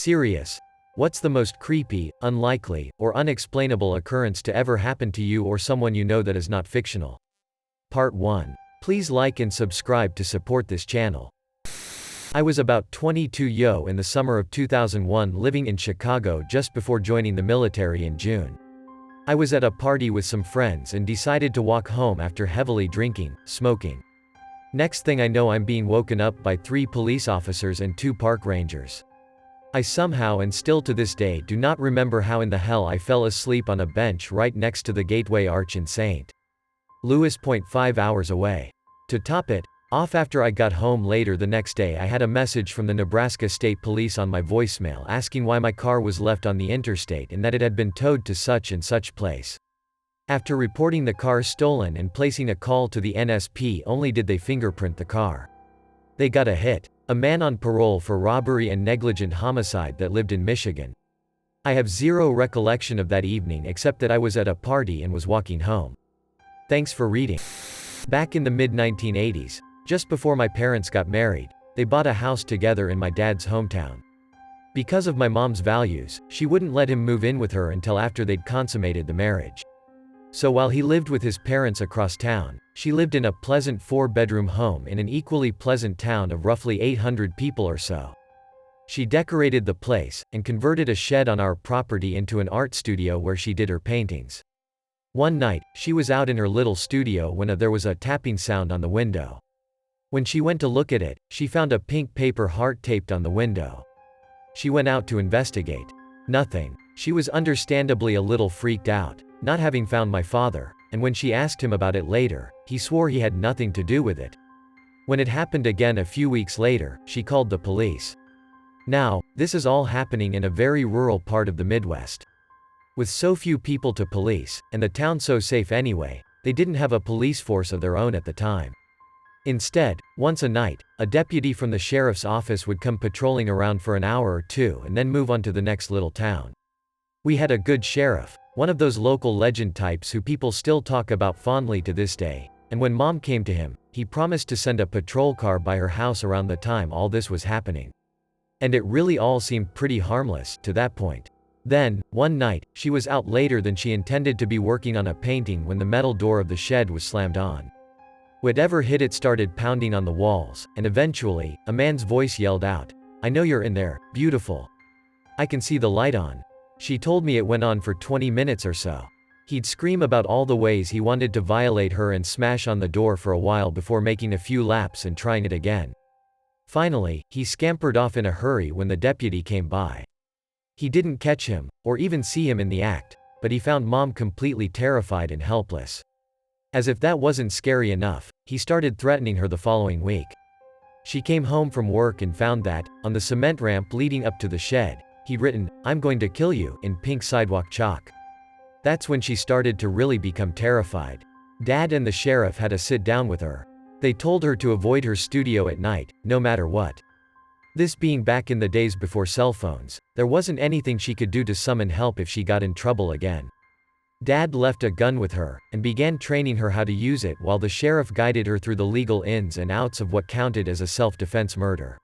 Serious. What's the most creepy, unlikely, or unexplainable occurrence to ever happen to you or someone you know that is not fictional? Part 1. Please like and subscribe to support this channel. I was about 22 in the summer of 2001, living in Chicago just before joining the military in June. I was at a party with some friends and decided to walk home after heavily drinking, smoking. Next thing I know, I'm being woken up by 3 police officers and 2 park rangers. I somehow and still to this day do not remember how in the hell I fell asleep on a bench right next to the Gateway Arch in St. Louis. 5 hours away. To top it off, after I got home later the next day, I had a message from the Nebraska State Police on my voicemail asking why my car was left on the interstate and that it had been towed to such and such place. After reporting the car stolen and placing a call to the NSP, only did they fingerprint the car. They got a hit. A man on parole for robbery and negligent homicide that lived in Michigan. I have zero recollection of that evening except that I was at a party and was walking home. Thanks for reading. Back in the mid-1980s, just before my parents got married, they bought a house together in my dad's hometown. Because of my mom's values, she wouldn't let him move in with her until after they'd consummated the marriage. So while he lived with his parents across town, she lived in a pleasant 4-bedroom home in an equally pleasant town of roughly 800 people or so. She decorated the place, and converted a shed on our property into an art studio where she did her paintings. One night, she was out in her little studio when there was a tapping sound on the window. When she went to look at it, she found a pink paper heart taped on the window. She went out to investigate. Nothing. She was understandably a little freaked out, not having found my father, and when she asked him about it later, he swore he had nothing to do with it. When it happened again a few weeks later, she called the police. Now, this is all happening in a very rural part of the Midwest. With so few people to police, and the town so safe anyway, they didn't have a police force of their own at the time. Instead, once a night, a deputy from the sheriff's office would come patrolling around for an hour or two and then move on to the next little town. We had a good sheriff, one of those local legend types who people still talk about fondly to this day, and when Mom came to him, he promised to send a patrol car by her house around the time all this was happening. And it really all seemed pretty harmless to that point. Then, one night, she was out later than she intended to be working on a painting when the metal door of the shed was slammed on. Whatever hit it started pounding on the walls, and eventually, a man's voice yelled out, "I know you're in there, beautiful. I can see the light on." She told me it went on for 20 minutes or so. He'd scream about all the ways he wanted to violate her and smash on the door for a while before making a few laps and trying it again. Finally, he scampered off in a hurry when the deputy came by. He didn't catch him, or even see him in the act, but he found Mom completely terrified and helpless. As if that wasn't scary enough, he started threatening her the following week. She came home from work and found that, on the cement ramp leading up to the shed, he'd written, "I'm going to kill you," in pink sidewalk chalk. That's when she started to really become terrified. Dad and the sheriff had to sit down with her. They told her to avoid her studio at night, no matter what. This being back in the days before cell phones, there wasn't anything she could do to summon help if she got in trouble again. Dad left a gun with her, and began training her how to use it while the sheriff guided her through the legal ins and outs of what counted as a self-defense murder.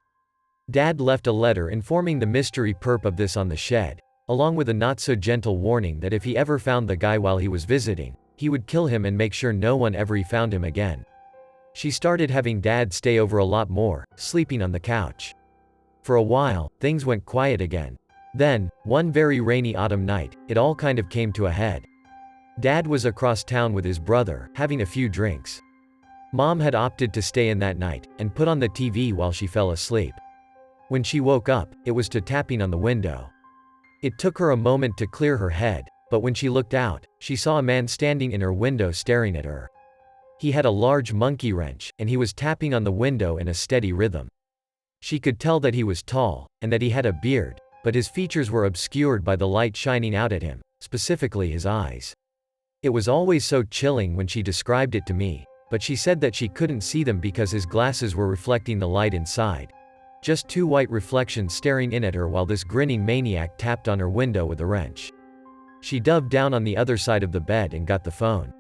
Dad left a letter informing the mystery perp of this on the shed, along with a not-so-gentle warning that if he ever found the guy while he was visiting, he would kill him and make sure no one ever found him again. She started having Dad stay over a lot more, sleeping on the couch. For a while, things went quiet again. Then, one very rainy autumn night, it all kind of came to a head. Dad was across town with his brother, having a few drinks. Mom had opted to stay in that night, and put on the TV while she fell asleep. When she woke up, it was to tapping on the window. It took her a moment to clear her head, but when she looked out, she saw a man standing in her window staring at her. He had a large monkey wrench, and he was tapping on the window in a steady rhythm. She could tell that he was tall, and that he had a beard, but his features were obscured by the light shining out at him, specifically his eyes. It was always so chilling when she described it to me, but she said that she couldn't see them because his glasses were reflecting the light inside. Just 2 white reflections staring in at her while this grinning maniac tapped on her window with a wrench. She dove down on the other side of the bed and got the phone.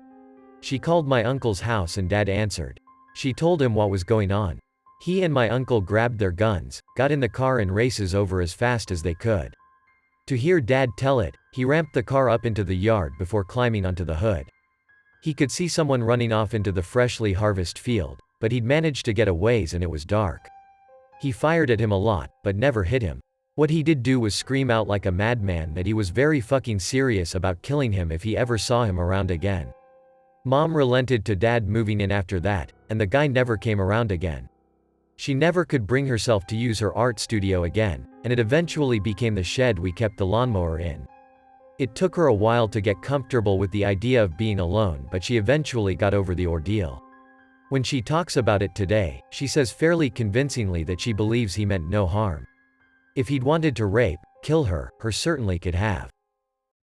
She called my uncle's house and Dad answered. She told him what was going on. He and my uncle grabbed their guns, got in the car and races over as fast as they could. To hear Dad tell it, he ramped the car up into the yard before climbing onto the hood. He could see someone running off into the freshly harvested field, but he'd managed to get a ways and it was dark. He fired at him a lot, but never hit him. What he did do was scream out like a madman that he was very fucking serious about killing him if he ever saw him around again. Mom relented to Dad moving in after that, and the guy never came around again. She never could bring herself to use her art studio again, and it eventually became the shed we kept the lawnmower in. It took her a while to get comfortable with the idea of being alone, but she eventually got over the ordeal. When she talks about it today, she says fairly convincingly that she believes he meant no harm. If he'd wanted to rape, kill her certainly could have.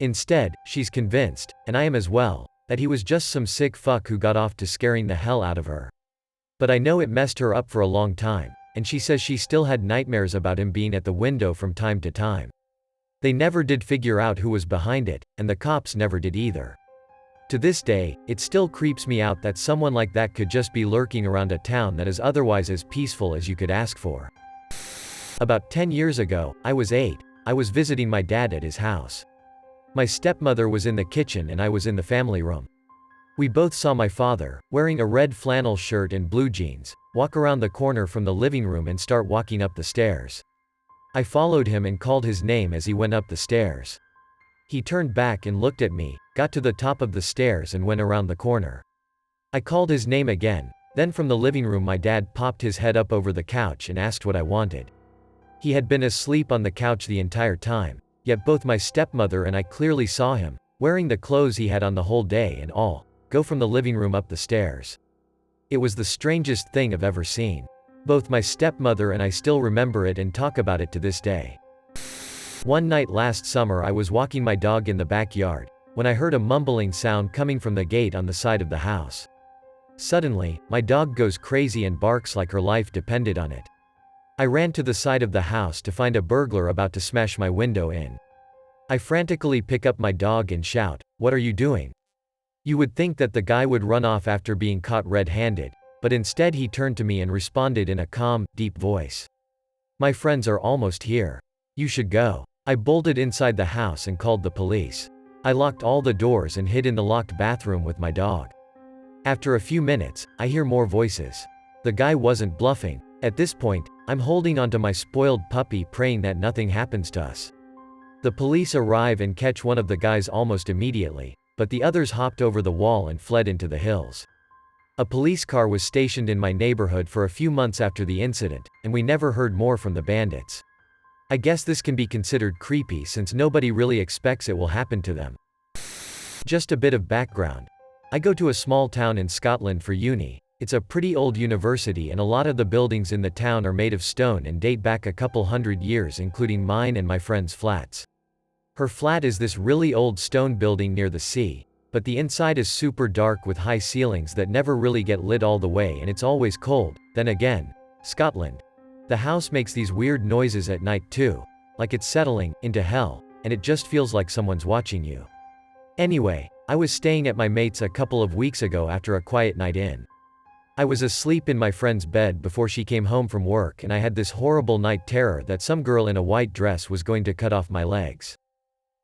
Instead, she's convinced, and I am as well, that he was just some sick fuck who got off to scaring the hell out of her. But I know it messed her up for a long time, and she says she still had nightmares about him being at the window from time to time. They never did figure out who was behind it, and the cops never did either. To this day, it still creeps me out that someone like that could just be lurking around a town that is otherwise as peaceful as you could ask for. About 10 years ago, I was 8, I was visiting my dad at his house. My stepmother was in the kitchen and I was in the family room. We both saw my father, wearing a red flannel shirt and blue jeans, walk around the corner from the living room and start walking up the stairs. I followed him and called his name as he went up the stairs. He turned back and looked at me, got to the top of the stairs and went around the corner. I called his name again, then from the living room my dad popped his head up over the couch and asked what I wanted. He had been asleep on the couch the entire time, yet both my stepmother and I clearly saw him, wearing the clothes he had on the whole day and all, go from the living room up the stairs. It was the strangest thing I've ever seen. Both my stepmother and I still remember it and talk about it to this day. One night last summer I was walking my dog in the backyard, when I heard a mumbling sound coming from the gate on the side of the house. Suddenly, my dog goes crazy and barks like her life depended on it. I ran to the side of the house to find a burglar about to smash my window in. I frantically pick up my dog and shout, "What are you doing?" You would think that the guy would run off after being caught red-handed, but instead he turned to me and responded in a calm, deep voice. "My friends are almost here. You should go." I bolted inside the house and called the police. I locked all the doors and hid in the locked bathroom with my dog. After a few minutes, I hear more voices. The guy wasn't bluffing. At this point, I'm holding onto my spoiled puppy praying that nothing happens to us. The police arrive and catch one of the guys almost immediately, but the others hopped over the wall and fled into the hills. A police car was stationed in my neighborhood for a few months after the incident, and we never heard more from the bandits. I guess this can be considered creepy since nobody really expects it will happen to them. Just a bit of background. I go to a small town in Scotland for uni. It's a pretty old university and a lot of the buildings in the town are made of stone and date back a couple hundred years, including mine and my friend's flats. Her flat is this really old stone building near the sea, but the inside is super dark with high ceilings that never really get lit all the way and it's always cold. Then again, Scotland. The house makes these weird noises at night too, like it's settling into hell, and it just feels like someone's watching you. Anyway, I was staying at my mate's a couple of weeks ago after a quiet night in. I was asleep in my friend's bed before she came home from work and I had this horrible night terror that some girl in a white dress was going to cut off my legs.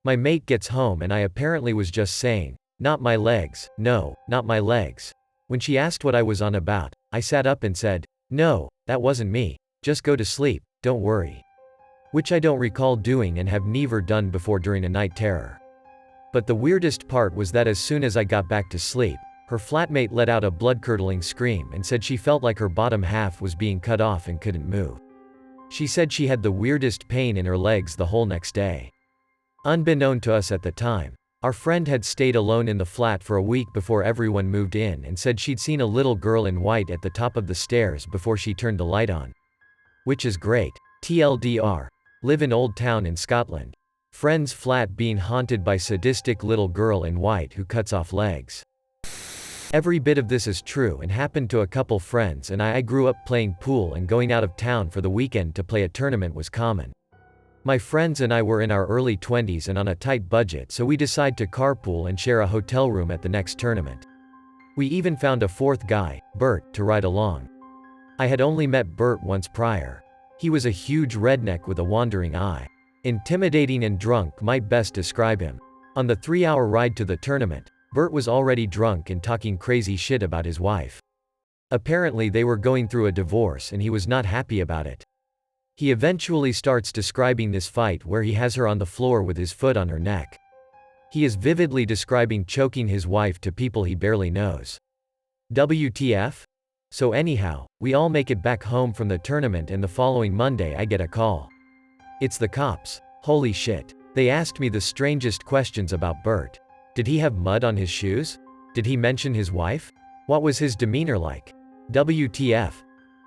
My mate gets home and I apparently was just saying, "Not my legs, no, not my legs." When she asked what I was on about, I sat up and said, "No, that wasn't me. Just go to sleep, don't worry." Which I don't recall doing and have never done before during a night terror. But the weirdest part was that as soon as I got back to sleep, her flatmate let out a blood-curdling scream and said she felt like her bottom half was being cut off and couldn't move. She said she had the weirdest pain in her legs the whole next day. Unbeknown to us at the time, our friend had stayed alone in the flat for a week before everyone moved in and said she'd seen a little girl in white at the top of the stairs before she turned the light on. Which is great. TLDR. Live in Old Town in Scotland. Friend's flat being haunted by sadistic little girl in white who cuts off legs. Every bit of this is true and happened to a couple friends, and I grew up playing pool and going out of town for the weekend to play a tournament was common. My friends and I were in our early 20s and on a tight budget, so we decided to carpool and share a hotel room at the next tournament. We even found a fourth guy, Bert, to ride along. I had only met Bert once prior. He was a huge redneck with a wandering eye. Intimidating and drunk might best describe him. On the 3-hour ride to the tournament, Bert was already drunk and talking crazy shit about his wife. Apparently they were going through a divorce and he was not happy about it. He eventually starts describing this fight where he has her on the floor with his foot on her neck. He is vividly describing choking his wife to people he barely knows. WTF? So anyhow, we all make it back home from the tournament and the following Monday I get a call. It's the cops. Holy shit. They asked me the strangest questions about Bert. Did he have mud on his shoes? Did he mention his wife? What was his demeanor like? WTF.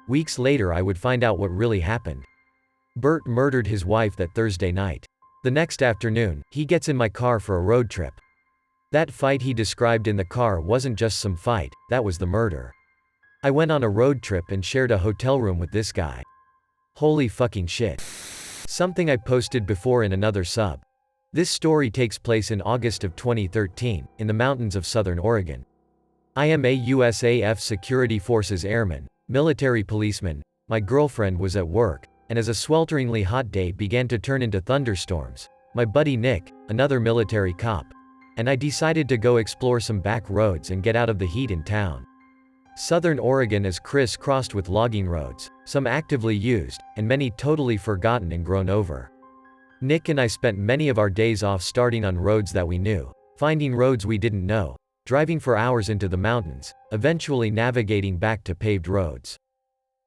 Weeks later I would find out what really happened. Bert murdered his wife that Thursday night. The next afternoon, he gets in my car for a road trip. That fight he described in the car wasn't just some fight, that was the murder. I went on a road trip and shared a hotel room with this guy. Holy fucking shit. Something I posted before in another sub. This story takes place in August of 2013, in the mountains of southern Oregon. I am a USAF Security Forces airman, military policeman. My girlfriend was at work, and as a swelteringly hot day began to turn into thunderstorms, my buddy Nick, another military cop, and I decided to go explore some back roads and get out of the heat in town. Southern Oregon is crisscrossed with logging roads, some actively used, and many totally forgotten and grown over. Nick and I spent many of our days off starting on roads that we knew, finding roads we didn't know, driving for hours into the mountains, eventually navigating back to paved roads.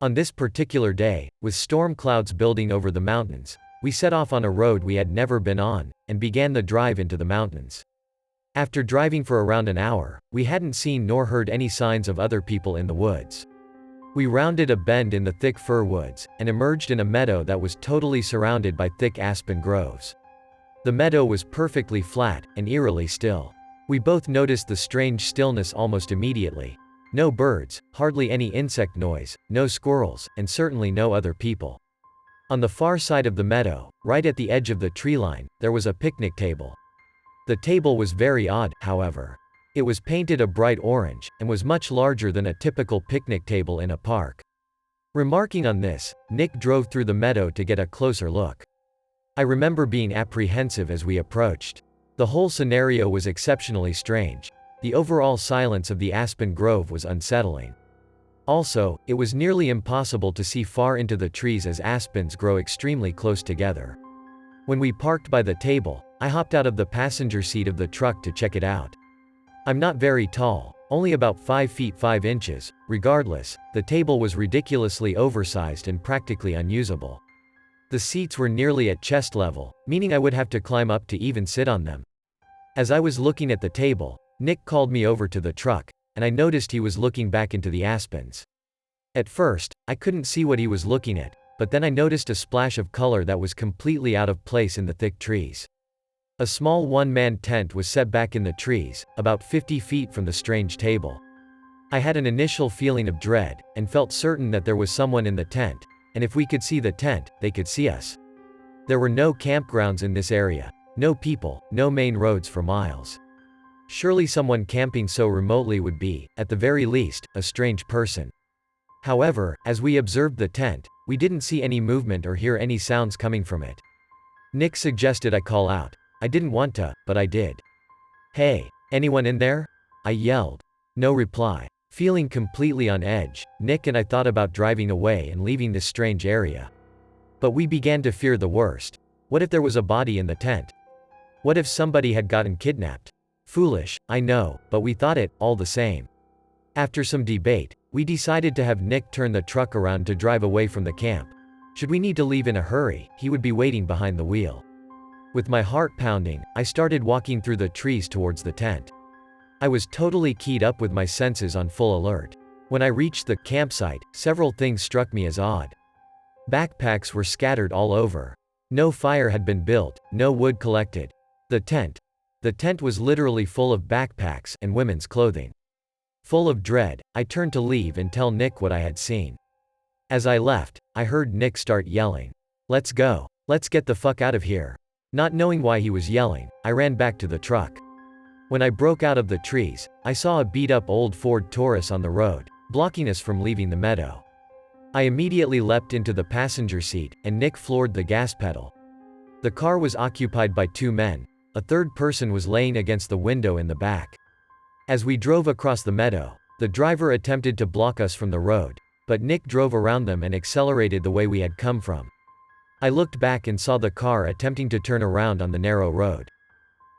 On this particular day, with storm clouds building over the mountains, we set off on a road we had never been on, and began the drive into the mountains. After driving for around an hour, we hadn't seen nor heard any signs of other people in the woods. We rounded a bend in the thick fir woods, and emerged in a meadow that was totally surrounded by thick aspen groves. The meadow was perfectly flat, and eerily still. We both noticed the strange stillness almost immediately. No birds, hardly any insect noise, no squirrels, and certainly no other people. On the far side of the meadow, right at the edge of the tree line, there was a picnic table. The table was very odd, however. It was painted a bright orange, and was much larger than a typical picnic table in a park. Remarking on this, Nick drove through the meadow to get a closer look. I remember being apprehensive as we approached. The whole scenario was exceptionally strange. The overall silence of the aspen grove was unsettling. Also, it was nearly impossible to see far into the trees as aspens grow extremely close together. When we parked by the table, I hopped out of the passenger seat of the truck to check it out. I'm not very tall, only about 5 feet 5 inches. Regardless, the table was ridiculously oversized and practically unusable. The seats were nearly at chest level, meaning I would have to climb up to even sit on them. As I was looking at the table, Nick called me over to the truck, and I noticed he was looking back into the aspens. At first, I couldn't see what he was looking at, but then I noticed a splash of color that was completely out of place in the thick trees. A small one-man tent was set back in the trees, about 50 feet from the strange table. I had an initial feeling of dread, and felt certain that there was someone in the tent, and if we could see the tent, they could see us. There were no campgrounds in this area, no people, no main roads for miles. Surely someone camping so remotely would be, at the very least, a strange person. However, as we observed the tent, we didn't see any movement or hear any sounds coming from it. Nick suggested I call out. I didn't want to, but I did. "Hey, anyone in there?" I yelled. No reply. Feeling completely on edge, Nick and I thought about driving away and leaving this strange area. But we began to fear the worst. What if there was a body in the tent? What if somebody had gotten kidnapped? Foolish, I know, but we thought it, all the same. After some debate, we decided to have Nick turn the truck around to drive away from the camp. Should we need to leave in a hurry, he would be waiting behind the wheel. With my heart pounding, I started walking through the trees towards the tent. I was totally keyed up with my senses on full alert. When I reached the campsite, several things struck me as odd. Backpacks were scattered all over. No fire had been built, no wood collected. The tent was literally full of backpacks and women's clothing. Full of dread, I turned to leave and tell Nick what I had seen. As I left, I heard Nick start yelling, "Let's go. Let's get the fuck out of here." Not knowing why he was yelling, I ran back to the truck. When I broke out of the trees, I saw a beat-up old Ford Taurus on the road, blocking us from leaving the meadow. I immediately leapt into the passenger seat, and Nick floored the gas pedal. The car was occupied by 2 men. A third person was laying against the window in the back. As we drove across the meadow, the driver attempted to block us from the road, but Nick drove around them and accelerated the way we had come from. I looked back and saw the car attempting to turn around on the narrow road.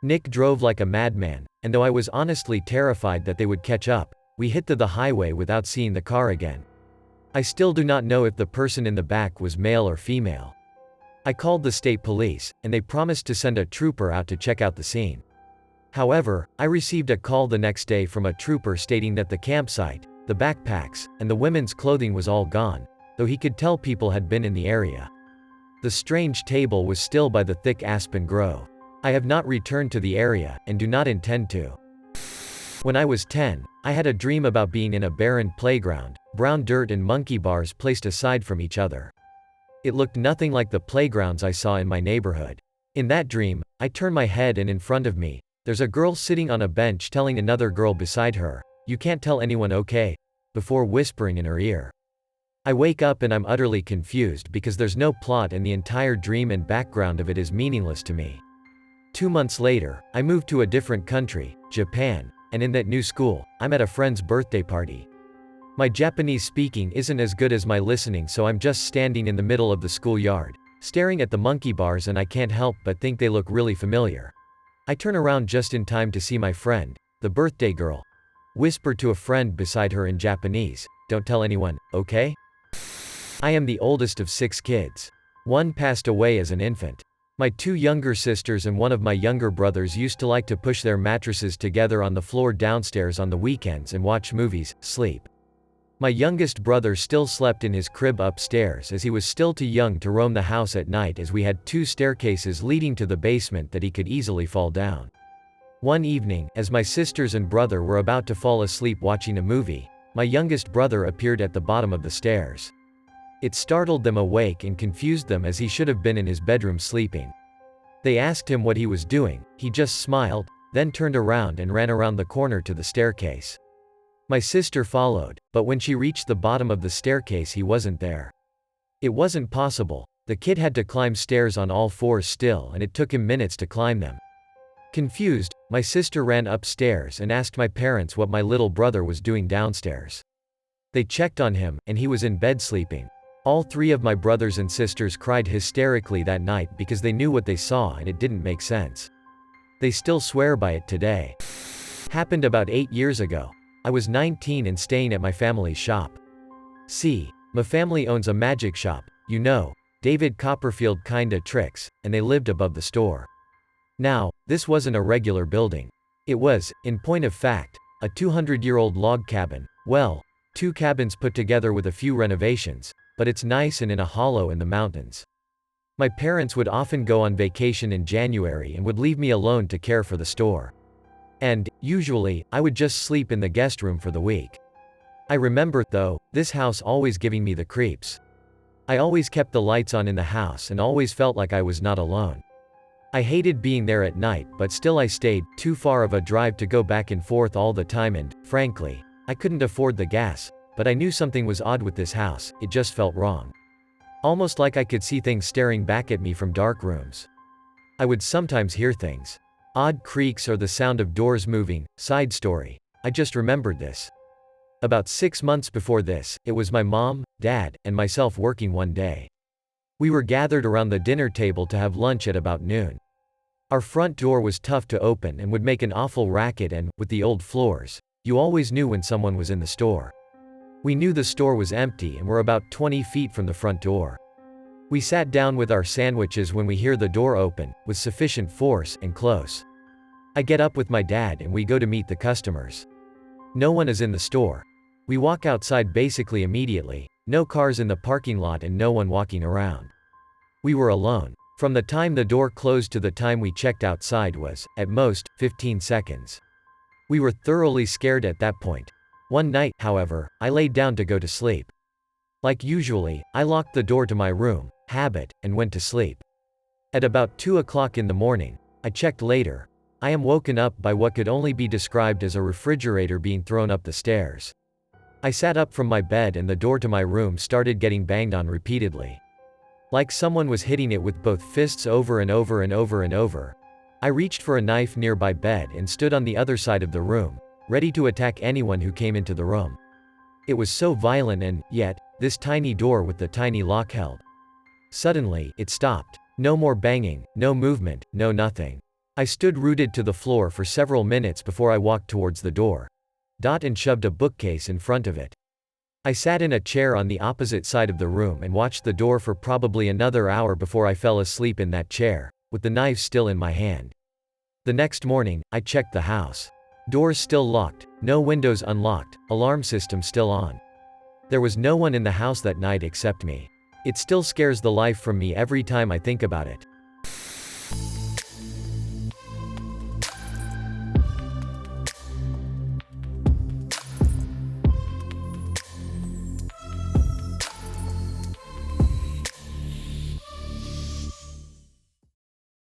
Nick drove like a madman, and though I was honestly terrified that they would catch up, we hit the highway without seeing the car again. I still do not know if the person in the back was male or female. I called the state police, and they promised to send a trooper out to check out the scene. However, I received a call the next day from a trooper stating that the campsite, the backpacks, and the women's clothing was all gone, though he could tell people had been in the area. The strange table was still by the thick aspen grove. I have not returned to the area, and do not intend to. When I was 10, I had a dream about being in a barren playground, brown dirt and monkey bars placed aside from each other. It looked nothing like the playgrounds I saw in my neighborhood. In that dream, I turn my head and in front of me, there's a girl sitting on a bench telling another girl beside her, "You can't tell anyone, okay?" before whispering in her ear. I wake up and I'm utterly confused because there's no plot and the entire dream and background of it is meaningless to me. 2 months later, I moved to a different country, Japan, and in that new school, I'm at a friend's birthday party. My Japanese speaking isn't as good as my listening, so I'm just standing in the middle of the schoolyard, staring at the monkey bars, and I can't help but think they look really familiar. I turn around just in time to see my friend, the birthday girl, whisper to a friend beside her in Japanese, "Don't tell anyone, okay?" I am the oldest of 6 kids. One passed away as an infant. My 2 younger sisters and one of my younger brothers used to like to push their mattresses together on the floor downstairs on the weekends and watch movies, sleep. My youngest brother still slept in his crib upstairs as he was still too young to roam the house at night, as we had 2 staircases leading to the basement that he could easily fall down. One evening, as my sisters and brother were about to fall asleep watching a movie, my youngest brother appeared at the bottom of the stairs. It startled them awake and confused them, as he should have been in his bedroom sleeping. They asked him what he was doing. He just smiled, then turned around and ran around the corner to the staircase. My sister followed, but when she reached the bottom of the staircase, he wasn't there. It wasn't possible. The kid had to climb stairs on all 4s still, and it took him minutes to climb them. Confused, my sister ran upstairs and asked my parents what my little brother was doing downstairs. They checked on him, and he was in bed sleeping. All 3 of my brothers and sisters cried hysterically that night because they knew what they saw and it didn't make sense. They still swear by it today. Happened about 8 years ago. I was 19 and staying at my family's shop. See, my family owns a magic shop, you know, David Copperfield kinda tricks, and they lived above the store. Now, this wasn't a regular building. It was, in point of fact, a 200-year-old log cabin, well, 2 cabins put together with a few renovations, but it's nice and in a hollow in the mountains. My parents would often go on vacation in January and would leave me alone to care for the store. And, usually, I would just sleep in the guest room for the week. I remember, though, this house always giving me the creeps. I always kept the lights on in the house and always felt like I was not alone. I hated being there at night, but still I stayed. Too far of a drive to go back and forth all the time, and, frankly, I couldn't afford the gas. But I knew something was odd with this house. It just felt wrong. Almost like I could see things staring back at me from dark rooms. I would sometimes hear things. Odd creaks or the sound of doors moving. Side story. I just remembered this. About 6 months before this, it was my mom, dad, and myself working one day. We were gathered around the dinner table to have lunch at about noon. Our front door was tough to open and would make an awful racket, and, with the old floors, you always knew when someone was in the store. We knew the store was empty and were about 20 feet from the front door. We sat down with our sandwiches when we hear the door open, with sufficient force, and close. I get up with my dad and we go to meet the customers. No one is in the store. We walk outside basically immediately, no cars in the parking lot and no one walking around. We were alone. From the time the door closed to the time we checked outside was, at most, 15 seconds. We were thoroughly scared at that point. One night, however, I laid down to go to sleep. Like usually, I locked the door to my room, habit, and went to sleep. At about 2 o'clock in the morning, I checked later, I am woken up by what could only be described as a refrigerator being thrown up the stairs. I sat up from my bed and the door to my room started getting banged on repeatedly. Like someone was hitting it with both fists over and over and over and over. I reached for a knife nearby bed and stood on the other side of the room, ready to attack anyone who came into the room. It was so violent and, yet, this tiny door with the tiny lock held. Suddenly, it stopped. No more banging, no movement, no nothing. I stood rooted to the floor for several minutes before I walked towards the door. And shoved a bookcase in front of it. I sat in a chair on the opposite side of the room and watched the door for probably another hour before I fell asleep in that chair, with the knife still in my hand. The next morning, I checked the house. Doors still locked, no windows unlocked, alarm system still on. There was no one in the house that night except me. It still scares the life from me every time I think about it.